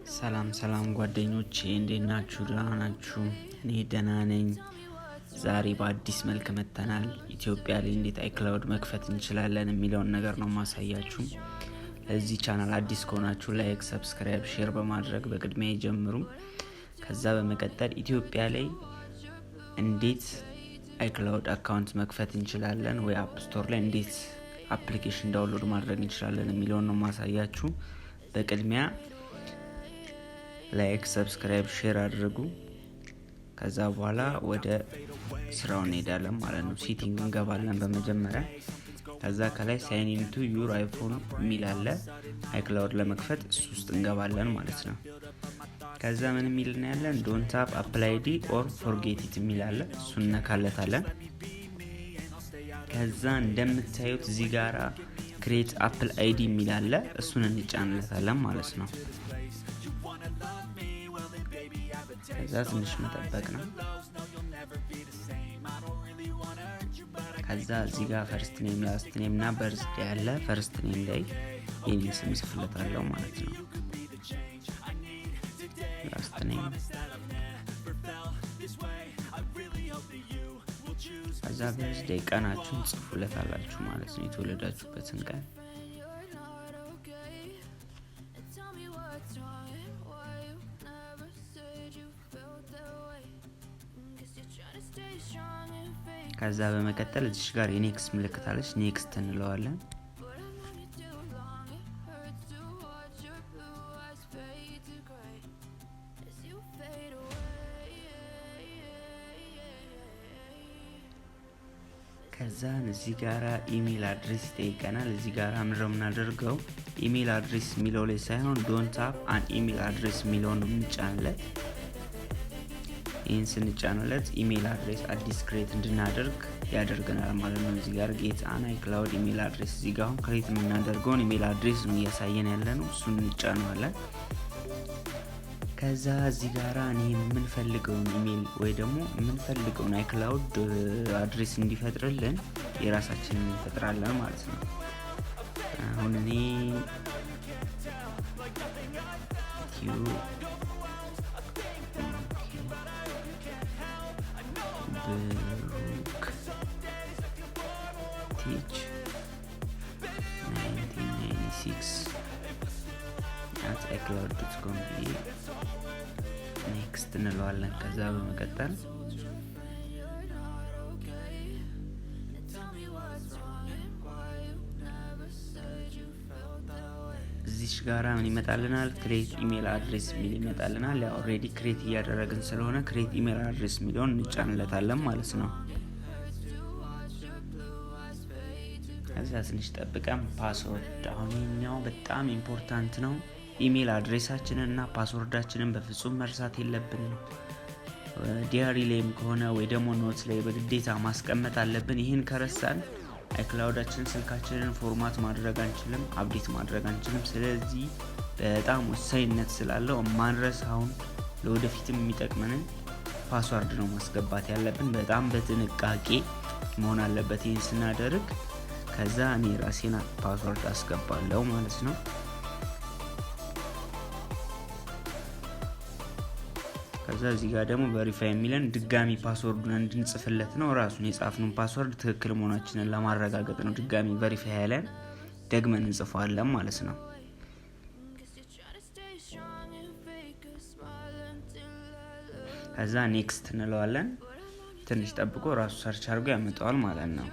ሰላም ጓደኞቼ እንዴት ናችሁ? ደህና ናችሁ? እኔ ደህና ነኝ። ዛሬ በአዲስ መልክ መጥተናል። ኢትዮጵያ ላይ እንዴት iCloud መክፈት እንችላለን የሚለውን ነገር ነው ማሳያችሁ። ለዚህ ቻናል አዲስ ከሆናችሁ ላይክ፣ ሰብስክራይብ፣ ሼር በማድረግ በቅድሚያ ይጀምሩ። ከዛ በመቀጠል ኢትዮጵያ ላይ እንዴት iCloud አካውንት መክፈት እንችላለን ወይ አፕ ስቶር ላይ እንዴት አፕሊኬሽን ዳውንሎድ ማድረግ እንችላለን የሚለውን ነው ማሳያችሁ። በቅድሚያ ላይክ፣ ሰብስክራይብ፣ ሼር አድርጉ። ከዛ በኋላ ወደ ስራው እንሄዳለን ማለት ነው። ሴቲንግ እንገባለን በመጀመሪያ። ከዛ ከላይ ሳይን ኢን ቱ ዩር አይፎን የሚል አለ። iCloud ለመክፈት እሱ ውስጥ እንገባለን ማለት ነው። ከዛ ምን የሚል ነው ያለን? ዶንት ሃቭ አፕል አይዲ ኦር ፎርጌት ኢት የሚል አለ። እሱን ነካለታለን። ከዛ እንደምታዩት እዚህ ጋራ ክሬት አፕል አይዲ የሚል አለ። እሱን እንጫንለታለን ማለት ነው። ከዛ ትንሽ መጠበቅ ነው። ከዛ እዚህ ጋር ፈርስት ኔም፣ ላስት ኔም እና በርዝዴ ያለ ፈርስት ኔም ላይ የኔን ስም ጽፍለታለሁ ማለት ነው። ላስት ኔም ከዛ በርዝዴ ቀናችሁን ጽፉለታላችሁ ማለት ነው፣ የተወለዳችሁበትን ቀን። ከዛ በመቀጠል እዚህ ጋር የኔክስት ምልክት አለች። ኔክስት እንለዋለን። ከዛ እዚህ ጋር ኢሜል አድሬስ ይጠይቀናል። እዚህ ጋር ምንድነው የምናደርገው? ኢሜል አድሬስ የሚለው ላይ ሳይሆን ዶንት ሃቭ አን ኢሜል አድሬስ የሚለውን ነው የምንጫንለት። ይህን ስንጫንለት ኢሜል አድሬስ አዲስ ክሬት እንድናደርግ ያደርገናል ማለት ነው። እዚህ ጋር ጌት አን iCloud ኢሜል አድሬስ፣ እዚህ ጋር አሁን ክሬት የምናደርገውን ኢሜል አድሬስ ነው እያሳየን ያለ ነው። እሱን እንጫነዋለን። ከዛ እዚህ ጋር እኔ የምንፈልገውን ኢሜል ወይ ደግሞ የምንፈልገውን iCloud አድሬስ እንዲፈጥርልን የራሳችንን እንፈጥራለን ማለት ነው። አሁን እኔ ብሩክ ቲች 1996 @icloud.com ኔክስት እንለዋለን። ከዛ በመቀጠል እዚህ ጋራ ምን ይመጣልናል? ክሬት ኢሜል አድሬስ የሚል ይመጣልናል። ያው ኦሬዲ ክሬት እያደረግን ስለሆነ ክሬት ኢሜል አድሬስ የሚለውን እንጫንለታለን ማለት ነው። ከዛ ትንሽ ጠብቀን ፓስወርድ፣ አሁን ይሄኛው በጣም ኢምፖርታንት ነው። ኢሜል አድሬሳችንን እና ፓስወርዳችንን በፍጹም መርሳት የለብንም። ዲያሪ ላይም ከሆነ ወይ ደግሞ ኖት ላይ በግዴታ ማስቀመጥ አለብን። ይሄን ከረሳን iCloudአችንን ስልካችንን ፎርማት ማድረግ አንችልም፣ አፕዴት ማድረግ አንችልም። ስለዚህ በጣም ወሳኝነት ስላለው ማንረሳውን ለወደፊትም የሚጠቅመንን ፓስወርድ ነው ማስገባት ያለብን። በጣም በጥንቃቄ መሆን አለበት ይሄን ስናደርግ። ከዛ እኔ ራሴን ፓስወርድ አስገባለሁ ማለት ነው። ከዛ እዚህ ጋር ደግሞ ቬሪፋይ የሚለን ድጋሚ ፓስወርዱን እንድንጽፍለት ነው። ራሱን የጻፍነውን ፓስወርድ ትክክል መሆናችንን ለማረጋገጥ ነው ድጋሚ ቬሪፋይ ያለን ደግመን እንጽፈዋለን ማለት ነው። ከዛ ኔክስት እንለዋለን። ትንሽ ጠብቆ ራሱ ሰርች አድርጎ ያመጣዋል ማለት ነው።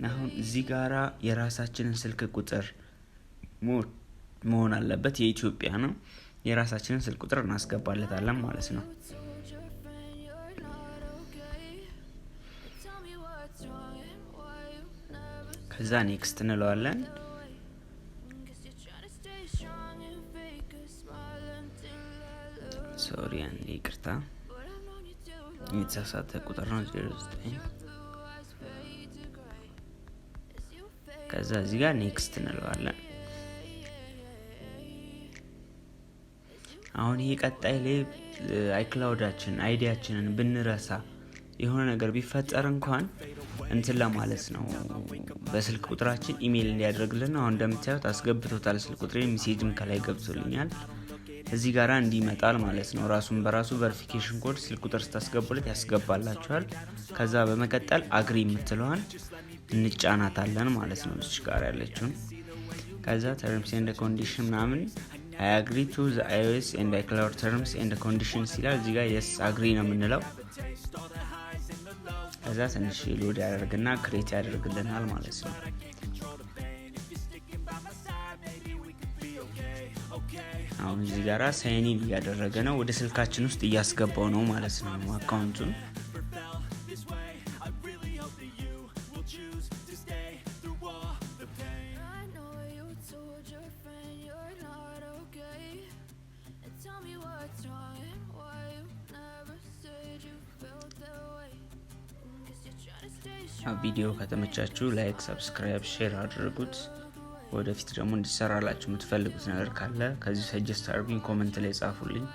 አሁን እዚህ ጋራ የራሳችንን ስልክ ቁጥር መሆን አለበት። የኢትዮጵያ ነው። የራሳችንን ስልክ ቁጥር እናስገባለታለን ማለት ነው። ከዛ ኔክስት እንለዋለን። ሶሪ አንዴ ይቅርታ፣ የተሳሳተ ቁጥር ነው 09። ከዛ እዚህ ጋር ኔክስት እንለዋለን። አሁን ይሄ ቀጣይ ላይ iCloudአችን አይዲያችንን ብንረሳ የሆነ ነገር ቢፈጠር እንኳን እንትን ለማለት ነው በስልክ ቁጥራችን ኢሜል እንዲያደርግልን አሁን እንደምታዩት አስገብቶታል። ስልክ ቁጥሬ ሜሴጅም ከላይ ገብቶልኛል። እዚህ ጋር እንዲመጣል ማለት ነው። ራሱን በራሱ ቬሪፊኬሽን ኮድ ስልክ ቁጥር ስታስገቡለት ያስገባላችኋል። ከዛ በመቀጠል አግሪ የምትለዋን እንጫናታለን ማለት ነው። እዚህ ጋር ያለችውን ከዛ terms and conditions ምናምን I agree to the iOS and iCloud terms and conditions ይላል። እዚህ ጋር yes agree ነው የምንለው። ከዛ ትንሽ ሎድ ያደርግና ክሬት ያደርግልናል ማለት ነው። አሁን እዚህ ጋር ሳይን ኢን ያደረገ ነው፣ ወደ ስልካችን ውስጥ እያስገባው ነው ማለት ነው አካውንቱን። ቪዲዮ ከተመቻችሁ ላይክ፣ ሰብስክራይብ፣ ሼር አድርጉት። ወደፊት ደግሞ እንዲሰራላችሁ የምትፈልጉት ነገር ካለ ከዚህ ሰጀስት አድርጉኝ፣ ኮሜንት ላይ ጻፉልኝ።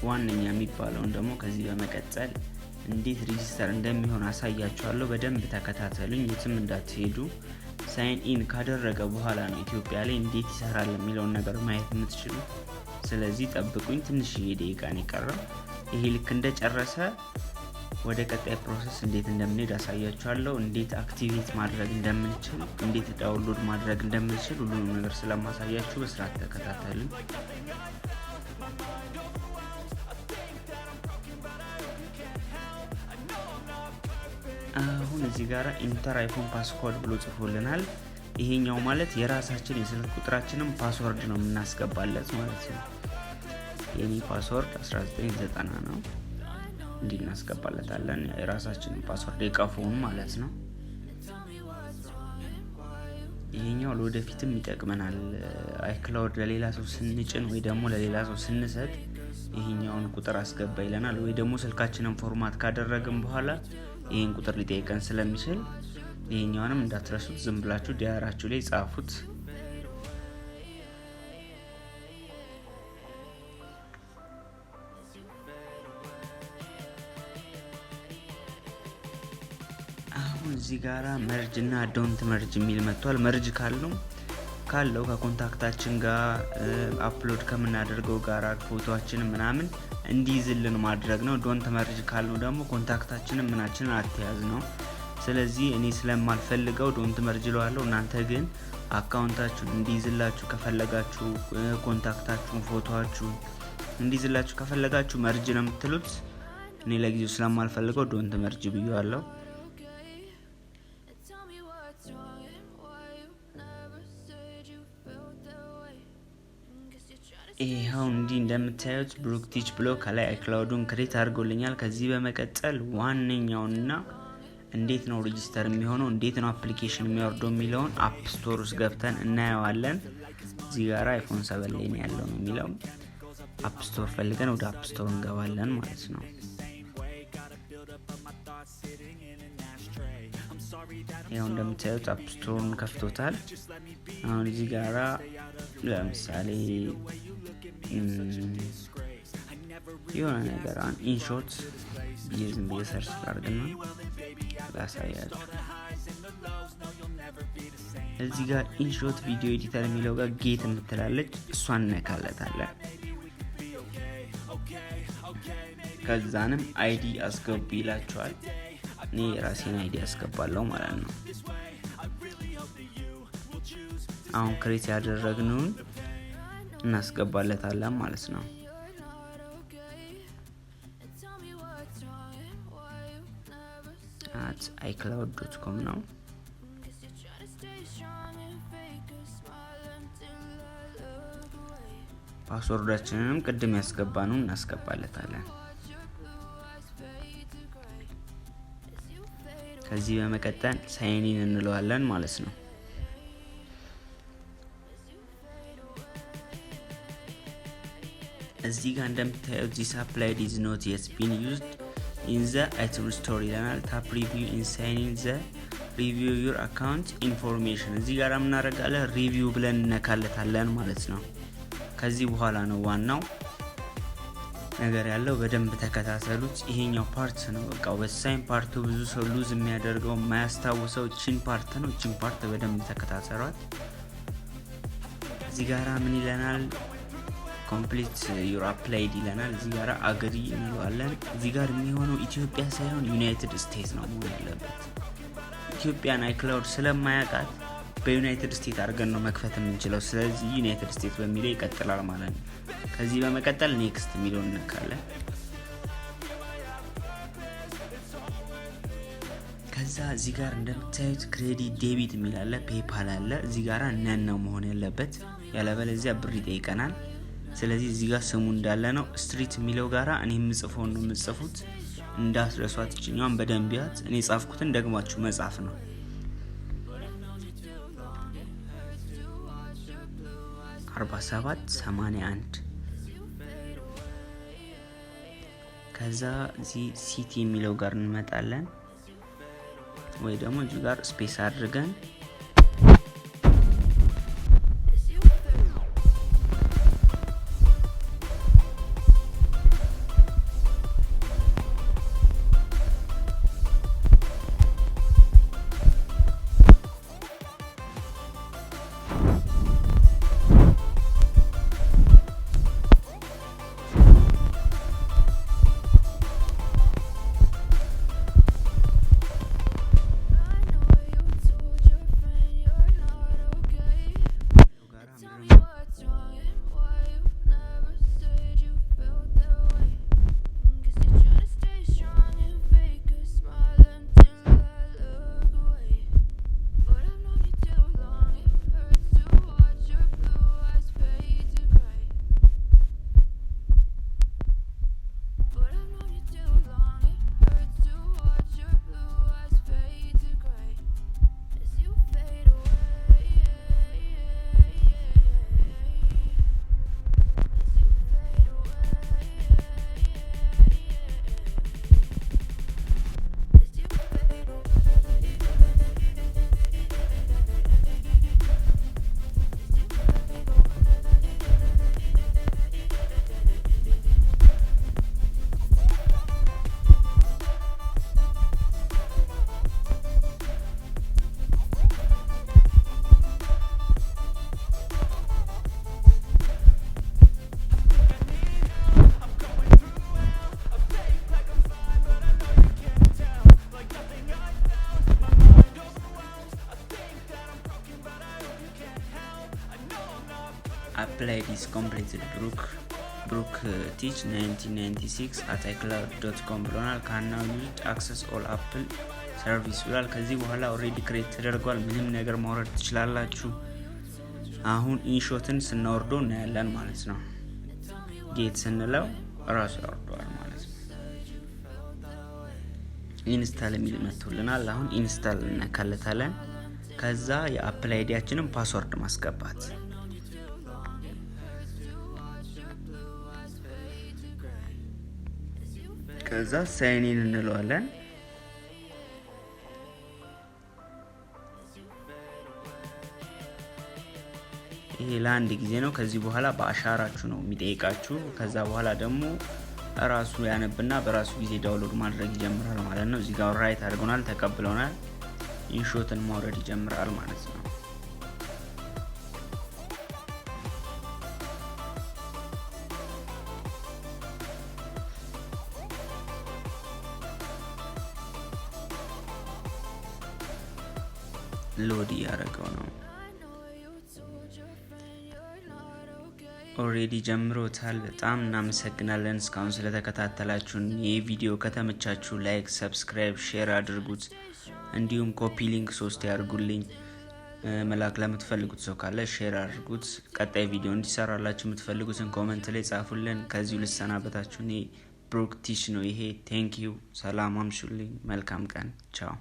ዋነኛ የሚባለውን ደግሞ ከዚህ በመቀጠል እንዴት ሬጂስተር እንደሚሆን አሳያችኋለሁ። በደንብ ተከታተሉኝ፣ የትም እንዳትሄዱ። ሳይን ኢን ካደረገ በኋላ ነው ኢትዮጵያ ላይ እንዴት ይሰራል የሚለውን ነገር ማየት የምትችሉ። ስለዚህ ጠብቁኝ፣ ትንሽ ደቂቃ ነው የቀረው። ይሄ ልክ እንደጨረሰ ወደ ቀጣይ ፕሮሰስ እንዴት እንደምንሄድ አሳያችኋለሁ። እንዴት አክቲቬት ማድረግ እንደምንችል፣ እንዴት ዳውንሎድ ማድረግ እንደምንችል ሁሉንም ነገር ስለማሳያችሁ በስርዓት ተከታተሉኝ። አሁን እዚህ ጋር ኢንተር አይፎን ፓስኮድ ብሎ ጽፎልናል። ይሄኛው ማለት የራሳችን የስልክ ቁጥራችንን ፓስወርድ ነው የምናስገባለት ማለት ነው። የኔ ፓስወርድ 1990 ነው፣ እንዲህ እናስገባለታለን የራሳችንን ፓስወርድ የቀፉን ማለት ነው። ይሄኛው ለወደፊትም ይጠቅመናል። አይክላውድ ለሌላ ሰው ስንጭን ወይ ደግሞ ለሌላ ሰው ስንሰጥ ይሄኛውን ቁጥር አስገባ ይለናል። ወይ ደግሞ ስልካችንን ፎርማት ካደረግን በኋላ ይሄን ቁጥር ሊጠይቀን ስለሚችል ይሄኛውንም እንዳትረሱት፣ ዝም ብላችሁ ዲያራችሁ ላይ ጻፉት። አሁን እዚህ ጋራ መርጅ እና ዶንት መርጅ የሚል መጥቷል። መርጅ ካለው ከኮንታክታችን ጋር አፕሎድ ከምናደርገው ጋር ፎቶአችንን ምናምን እንዲይዝልን ማድረግ ነው። ዶንት መርጅ ካለው ደግሞ ኮንታክታችንን ምናችንን አትያዝ ነው። ስለዚህ እኔ ስለማልፈልገው ዶንት መርጅ ለዋለሁ። እናንተ ግን አካውንታችሁን እንዲይዝላችሁ ከፈለጋችሁ፣ ኮንታክታችሁን ፎቶአችሁን እንዲይዝላችሁ ከፈለጋችሁ መርጅ ነው የምትሉት። እኔ ለጊዜው ስለማልፈልገው ዶንት መርጅ ብዬዋለሁ። ይሄው እንዲህ እንደምታዩት ብሩክ ቲች ብሎ ከላይ አይክላውዱን ክሬት አድርጎልኛል። ከዚህ በመቀጠል ዋነኛውና እንዴት ነው ሬጂስተር የሚሆነው፣ እንዴት ነው አፕሊኬሽን የሚወርደው የሚለውን አፕ ስቶር ውስጥ ገብተን እናየዋለን። እዚህ ጋር አይፎን 7 ላይ ነው ያለው ነው የሚለው። አፕ ስቶር ፈልገን ወደ አፕ ስቶር እንገባለን ማለት ነው። ይሄው እንደምታዩት አፕ ስቶርን ከፍቶታል። አሁን እዚህ ጋር ለምሳሌ የሆነ ነገር ኢንሾት ዝም ብዬ ሰርች አድርግና ላሳያችሁ። እዚህ ጋር ኢንሾት ቪዲዮ ኤዲተር የሚለው ጋር ጌት የምትላለች እሷን ነካለታለን። ከዛንም አይዲ አስገቡ ይላችኋል። እኔ የራሴን አይዲ አስገባለሁ ማለት ነው። አሁን ክሬት ያደረግነውን እናስገባለታለን ማለት ነው። icloud.com ነው። ፓስወርዳችንንም ቅድም ያስገባነው እናስገባለታለን። ከዚህ በመቀጠል ሳይን ኢን እንለዋለን ማለት ነው። እዚህ ጋር እንደምታዩት this applied is not yet been used in the iTunes store ይለናል። tap review in signing the review your account information። እዚህ ጋር ምን እናደርጋለን? ሪቪው ብለን እንነካለታለን ማለት ነው። ከዚህ በኋላ ነው ዋናው ነገር ያለው። በደንብ ተከታተሉት። ይሄኛው ፓርት ነው በቃ ወሳኝ ፓርቱ፣ ብዙ ሰው ሉዝ የሚያደርገው የማያስታውሰው ቺን ፓርት ነው። ቺን ፓርት በደንብ ተከታተሏት። እዚህ ጋራ ምን ይለናል? ኮምፕሊት ዩር አፕል አይዲ ይለናል። እዚህ ጋራ አግሪ እንለዋለን። እዚህ ጋር የሚሆነው ኢትዮጵያ ሳይሆን ዩናይትድ ስቴትስ ነው መሆን ያለበት። ኢትዮጵያን iCloud ስለማያውቃት በዩናይትድ ስቴትስ አድርገን ነው መክፈት የምንችለው። ስለዚህ ዩናይትድ ስቴትስ በሚለው ይቀጥላል ማለት ነው። ከዚህ በመቀጠል ኔክስት የሚለውን እንነካለን። ከዛ እዚህ ጋር እንደምታዩት ክሬዲት ዴቢት የሚል አለ፣ ፔፓል አለ። እዚህ ጋራ ነን ነው መሆን ያለበት፣ ያለበለዚያ ብር ይጠይቀናል። ስለዚህ እዚህ ጋር ስሙ እንዳለ ነው። ስትሪት የሚለው ጋራ እኔ የምጽፈው ነው የምጽፉት፣ እንዳትረሷት። እቺኛውን በደንብ ያት። እኔ ጻፍኩትን ደግማችሁ መጻፍ ነው። አርባ 81 ከዛ እዚህ ሲቲ የሚለው ጋር እንመጣለን፣ ወይ ደግሞ እዚህ ጋር ስፔስ አድርገን Apple ID is completed. Brooke teach 1996 at icloud.com ብሎናል። can now use access all Apple service ብሏል። ከዚህ በኋላ ኦሬዲ ክሬት ተደርጓል። ምንም ነገር ማውረድ ትችላላችሁ። አሁን ኢንሾትን ስናወርደው እናያለን ማለት ነው። ጌት ስንለው ራሱ ያወርደዋል ማለት ነው። ኢንስታል የሚል መጥቶልናል። አሁን ኢንስታል እናካለታለን። ከዛ የአፕል አይዲያችንን ፓስወርድ ማስገባት፣ ከዛ ሳይን ኢን እንለዋለን። ይሄ ለአንድ ጊዜ ነው። ከዚህ በኋላ በአሻራችሁ ነው የሚጠይቃችሁ። ከዛ በኋላ ደግሞ ራሱ ያነብና በራሱ ጊዜ ዳውንሎድ ማድረግ ይጀምራል ማለት ነው። እዚህ ጋር ራይት አድርጎናል፣ ተቀብለናል። ኢንሾትን ማውረድ ይጀምራል ማለት ነው። ሎድ ያደረገው ነው። ኦሬዲ ጀምሮታል። በጣም እናመሰግናለን እስካሁን ስለተከታተላችሁን። ይህ ቪዲዮ ከተመቻችሁ ላይክ፣ ሰብስክራይብ፣ ሼር አድርጉት። እንዲሁም ኮፒ ሊንክ 3 ያድርጉልኝ። መላክ ለምትፈልጉት ሰው ካለ ሼር አድርጉት። ቀጣይ ቪዲዮ እንዲሰራላችሁ የምትፈልጉትን ኮሜንት ላይ ጻፉልን። ከዚሁ ልሰናበታችሁ። እኔ ብሩክ ቲች ነው ይሄ። ቴንክ ዩ። ሰላም አምሹልኝ። መልካም ቀን። ቻው።